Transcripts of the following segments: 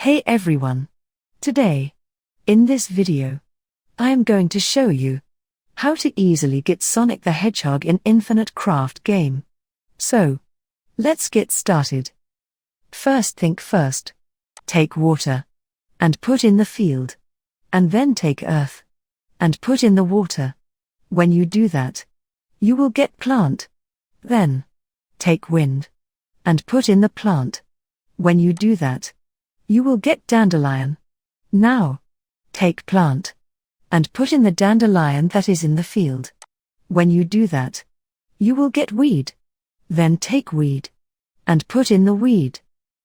Hey everyone! Today, in this video, I am going to show you how to easily get Sonic the Hedgehog in Infinite Craft game. So, let's get started. First think first. Take water and put in the field, and then take earth and put in the water. When you do that, you will get plant. Then, take wind and put in the plant. When you do that, you will get dandelion. Now, take plant and put in the dandelion that is in the field. When you do that, you will get weed. Then take weed and put in the weed.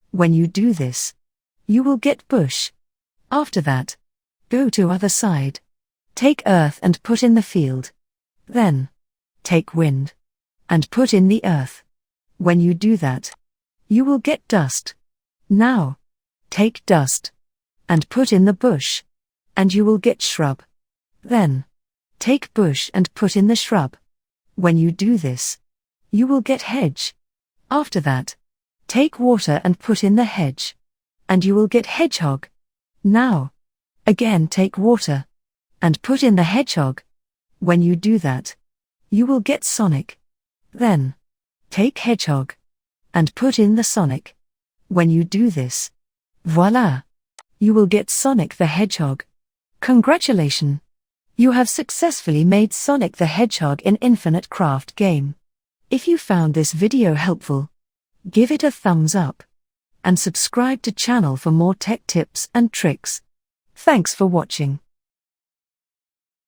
When you do this, you will get bush. After that, go to other side. Take earth and put in the field. Then, take wind and put in the earth. When you do that, you will get dust. Now, take dust and put in the bush, and you will get shrub. Then, take bush and put in the shrub. When you do this, you will get hedge. After that, take water and put in the hedge, and you will get hedgehog. Now, again take water and put in the hedgehog. When you do that, you will get Sonic. Then, take hedgehog and put in the Sonic. When you do this, voila! You will get Sonic the Hedgehog. Congratulations! You have successfully made Sonic the Hedgehog in Infinite Craft game. If you found this video helpful, give it a thumbs up and subscribe to channel for more tech tips and tricks. Thanks for watching.